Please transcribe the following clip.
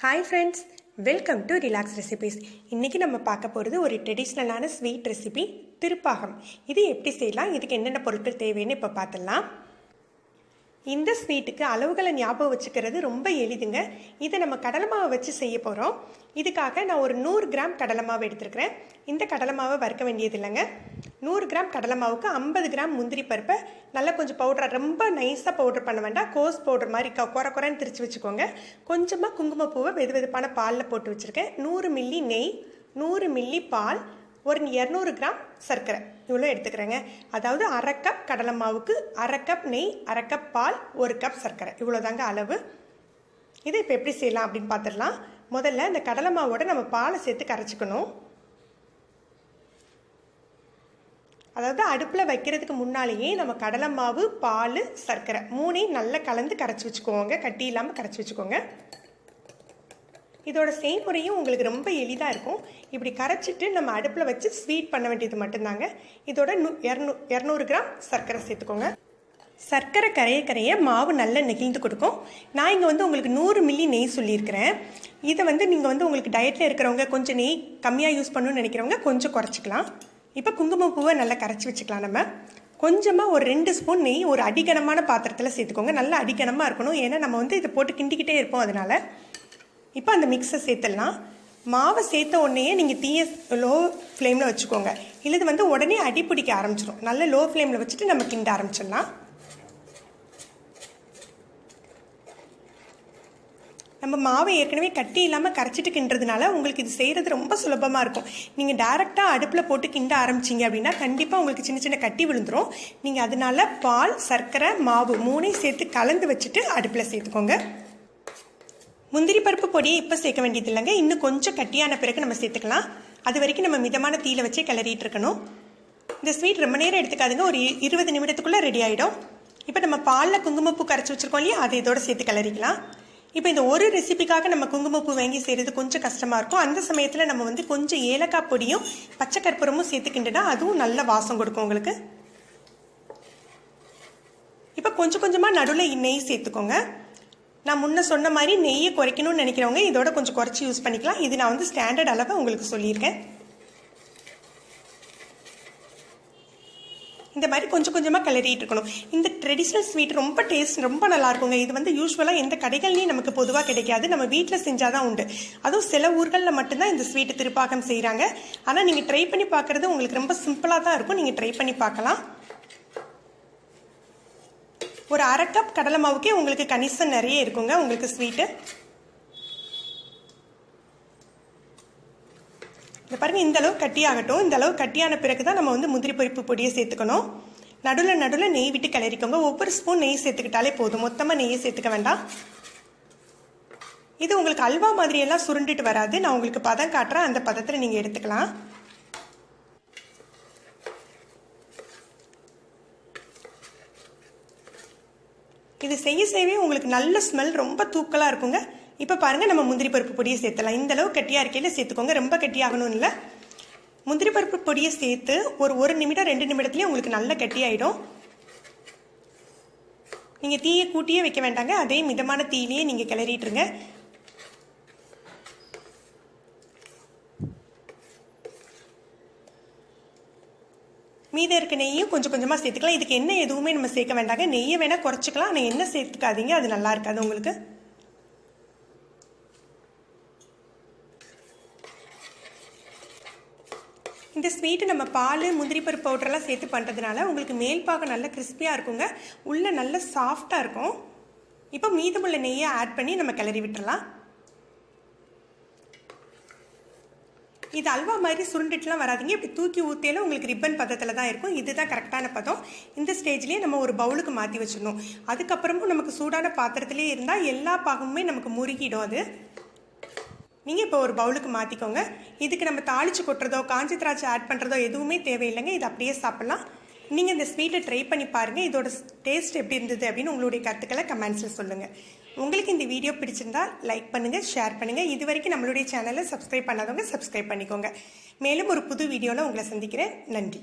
Hi friends, welcome to Relax Recipes. இன்னைக்கு நம்ம பார்க்க போகிறது ஒரு ட்ரெடிஷ்னலான ஸ்வீட் ரெசிபி திருப்பாகம். இது எப்படி செய்யலாம், இதுக்கு என்னென்ன பொருட்கள் தேவைன்னு இப்போ பார்த்துடலாம். இந்த ஸ்வீட்டுக்கு அளவுகளை ஞாபகம் வச்சுக்கிறது ரொம்ப எளிதுங்க. இதை நம்ம கடலை மாவை வச்சு செய்ய போகிறோம். இதுக்காக நான் ஒரு 100 கிராம் கடலை மாவு எடுத்துருக்கிறேன். இந்த கடலை மாவை வறுக்க வேண்டியது இல்லைங்க. 100 கிராம் கடலை மாவுக்கு 50 கிராம் முந்திரி பருப்பை நல்லா கொஞ்சம் பவுடர், ரொம்ப நைஸாக பவுடர் பண்ண வேண்டாம், கோஸ் பவுடர் மாதிரி குறைன்னு திரிச்சு வச்சுக்கோங்க. கொஞ்சமாக குங்குமப்பூவை வெது வெதுப்பான பாலில் போட்டு வச்சுருக்கேன். 100 மில்லி நெய், 100 மில்லி பால், ஒரு 200 கிராம் சர்க்கரை, இவ்வளோ எடுத்துக்கிறேங்க. அதாவது அரை கப் கடலை மாவுக்கு அரை கப் நெய், அரை கப் பால், 1 கப் சர்க்கரை, இவ்வளோதாங்க அளவு. இதை இப்போ எப்படி செய்யலாம் அப்படின்னு பார்த்துடலாம். முதல்ல இந்த கடலை மாவோட நம்ம பாலை சேர்த்து கரைச்சிக்கணும். அதாவது அடுப்பில் வைக்கிறதுக்கு முன்னாலேயே நம்ம கடலை மாவு, பால், சர்க்கரை மூணையும் நல்லா கலந்து கரைச்சி வச்சுக்கோங்க. கட்டி இல்லாமல் கரைச்சி வச்சுக்கோங்க. இதோட செய்முறையும் உங்களுக்கு ரொம்ப எளிதாக இருக்கும். இப்படி கரைச்சிட்டு நம்ம அடுப்பில் வச்சு ஸ்வீட் பண்ண வேண்டியது மட்டும்தாங்க. இதோட 200 கிராம் சர்க்கரை சேர்த்துக்கோங்க. சர்க்கரை கரைய மாவு நல்லா நெகிழ்ந்து கொடுக்கும். நான் இங்கே உங்களுக்கு 100 மில்லி நெய் சொல்லியிருக்கிறேன். இதை நீங்கள் உங்களுக்கு டயட்டில் இருக்கிறவங்க, கொஞ்சம் நெய் கம்மியாக யூஸ் பண்ணணும்னு நினைக்கிறவங்க கொஞ்சம் குறைச்சிக்கலாம். இப்போ குங்குமப்பூவை நல்லா கரைச்சி வச்சுக்கலாம். நம்ம கொஞ்சமாக ஒரு 2 ஸ்பூன் நெய் ஒரு அடிகனமான பாத்திரத்தில் சேர்த்துக்கோங்க. நல்லா அடிகனமாக இருக்கணும், ஏன்னா நம்ம இதை போட்டு கிண்டிக்கிட்டே இருப்போம். அதனால் இப்போ அந்த மிக்ஸை சேர்த்துடலாம். மாவை சேர்த்த உடனேயே நீங்கள் தீயை லோ ஃப்ளேமில் வச்சுக்கோங்க. இது உடனே அடி பிடிக்க ஆரம்பிச்சிடும். நல்ல லோ ஃப்ளேமில் வச்சுட்டு நம்ம கிண்ட ஆரம்பிச்சிடலாம். நம்ம மாவை ஏற்கனவே கட்டி இல்லாமல் கரைச்சிட்டு கிண்டுறதுனால உங்களுக்கு இது செய்கிறது ரொம்ப சுலபமாக இருக்கும். நீங்கள் டைரெக்டாக அடுப்பில் போட்டு கிண்ட ஆரம்பிச்சிங்க அப்படின்னா கண்டிப்பாக உங்களுக்கு சின்ன சின்ன கட்டி விழுந்துடும். நீங்கள் அதனால பால், சர்க்கரை, மாவு மூணையும் சேர்த்து கலந்து வச்சுட்டு அடுப்பில் சேர்த்துக்கோங்க. முந்திரி பருப்பு பொடியை இப்போ சேர்க்க வேண்டியது இல்லைங்க. இன்னும் கொஞ்சம் கட்டியான பிறகு நம்ம சேர்த்துக்கலாம். அது வரைக்கும் நம்ம மிதமான தீயில வச்சே கிளறிட்டு இருக்கணும். இந்த ஸ்வீட் ரொம்ப நேரம் எடுத்துக்காதுங்க, ஒரு 20 நிமிடத்துக்குள்ளே ரெடி ஆகிடும். இப்போ நம்ம பாலில் குங்குமப்பூ கரைச்சி வச்சுருக்கோம் இல்லையா, அதை இதோட சேர்த்து கிளறிக்கலாம். இப்போ இந்த ஒரு ரெசிபிக்காக நம்ம குங்குமப்பூ வாங்கி செய்கிறது கொஞ்சம் கஷ்டமாக இருக்கும். அந்த சமயத்தில் நம்ம கொஞ்சம் ஏலக்காய் பொடியும் பச்சை கற்பூரமும் சேர்த்துக்கிண்டுனா அதுவும் நல்ல வாசம் கொடுக்கும் உங்களுக்கு. இப்போ கொஞ்சம் கொஞ்சமாக நடுவில் நெய் சேர்த்துக்கோங்க. நான் முன்ன சொன்ன மாதிரி நெய்யை குறைக்கணும்னு நினைக்கிறவங்க இதோட கொஞ்சம் குறைச்சி யூஸ் பண்ணிக்கலாம். இது நான் ஸ்டாண்டர்ட் அளவை உங்களுக்கு சொல்லியிருக்கேன். இந்த மாதிரி கொஞ்சம் கொஞ்சமாக கிளறிட்டு இருக்கணும். இந்த ட்ரெடிஷ்னல் ஸ்வீட் ரொம்ப டேஸ்ட், ரொம்ப நல்லா இருக்குங்க. இது யூஸ்வலாக எந்த கடைகள்லையும் நமக்கு பொதுவாக கிடைக்காது. நம்ம வீட்டில் செஞ்சாதான் உண்டு. அதுவும் சில ஊர்களில் மட்டும்தான் இந்த ஸ்வீட்டு திருப்பாகம் செய்கிறாங்க. ஆனால் நீங்கள் ட்ரை பண்ணி பார்க்குறது உங்களுக்கு ரொம்ப சிம்பிளாக தான் இருக்கும். நீங்கள் ட்ரை பண்ணி பார்க்கலாம். ஒரு அரை கப் கடலை மாவுக்கே உங்களுக்கு கணிசம் நிறைய இருக்குங்க உங்களுக்கு ஸ்வீட்டு. இந்த பாருங்க, இந்த அளவு கட்டியாகட்டும். இந்த அளவு கட்டியான பிறகு தான் நம்ம முந்திரி பருப்பு பொடியை சேர்த்துக்கணும். நடுவில் நெய் விட்டு கிளறிக்கோங்க. ஒவ்வொரு ஸ்பூன் நெய் சேர்த்துக்கிட்டாலே போதும், மொத்தமாக நெய்யை சேர்த்துக்க வேண்டாம். இது உங்களுக்கு அல்வா மாதிரியெல்லாம் சுருண்டுட்டு வராது. நான் உங்களுக்கு பதம் காட்டுறேன், அந்த பதத்தில் நீங்கள் எடுத்துக்கலாம். இது செய்யவே உங்களுக்கு நல்ல ஸ்மெல், ரொம்ப தூக்கலாக இருக்குங்க. இப்போ பாருங்கள், நம்ம முந்திரி பருப்பு பொடியை சேர்த்தலாம். இந்த அளவு கட்டியாக இருக்கையில் சேர்த்துக்கோங்க, ரொம்ப கட்டியாகணும் இல்லை. முந்திரி பருப்பு பொடியை சேர்த்து ஒரு நிமிடம் 2 நிமிடத்துலேயே உங்களுக்கு நல்ல கட்டியாயிடும். நீங்கள் தீயை கூட்டியே வைக்க வேண்டாங்க, அதே மிதமான தீயிலேயே நீங்கள் கிளறிட்டுருங்க. மீதம் இருக்க நெய்யும் கொஞ்சம் கொஞ்சமாக சேர்த்துக்கலாம். இதுக்கு எண்ணெய் எதுவுமே நம்ம சேர்க்க வேண்டாங்க. நெய்யை வேணால் குறைச்சிக்கலாம், ஆனால் எண்ணெய் சேர்த்துக்காதீங்க, அது நல்லா இருக்காது உங்களுக்கு. இந்த ஸ்வீட்டு நம்ம பால், முந்திரி பருப்பு பவுடரெல்லாம் சேர்த்து பண்ணுறதுனால உங்களுக்கு மேல் பாகம் நல்ல கிறிஸ்பியாக இருக்குங்க, உள்ளே நல்ல சாஃப்டாக இருக்கும். இப்போ மீதமுள்ள நெய்யை ஆட் பண்ணி நம்ம கிளறி விட்டுறலாம். இது அல்வா மாதிரி சுருண்டுட்டுலாம் வராதிங்க. இப்படி தூக்கி ஊற்றியாலும் உங்களுக்கு ரிப்பன் பதத்தில் தான் இருக்கும். இதுதான் கரெக்டான பதம். இந்த ஸ்டேஜ்லேயே நம்ம ஒரு பவுலுக்கு மாற்றி வச்சிடணும். அதுக்கப்புறமும் நமக்கு சூடான பாத்திரத்திலே இருந்தால் எல்லா பாகமுமே நமக்கு முறுகிடும். அது நீங்கள் இப்போ ஒரு பவுலுக்கு மாற்றிக்கோங்க. இதுக்கு நம்ம தாளித்து கொட்டுறதோ காஞ்சி திராட்சை ஆட் பண்ணுறதோ எதுவுமே தேவையில்லைங்க. இது அப்படியே சாப்பிட்லாம். நீங்கள் இந்த ஸ்வீட்டை ட்ரை பண்ணி பாருங்கள். இதோட டேஸ்ட் எப்படி இருந்தது அப்படின்னு உங்களுடைய கருத்துக்களை கமெண்ட்ஸில் சொல்லுங்கள். உங்களுக்கு இந்த வீடியோ பிடிச்சிருந்தா லைக் பண்ணுங்கள், ஷேர் பண்ணுங்கள். இது வரைக்கும் நம்மளுடைய சேனலை சப்ஸ்கிரைப் பண்ணாதவங்க சப்ஸ்கிரைப் பண்ணிக்கோங்க. மேலும் ஒரு புது வீடியோவில் உங்களை சந்திக்கிறேன். நன்றி.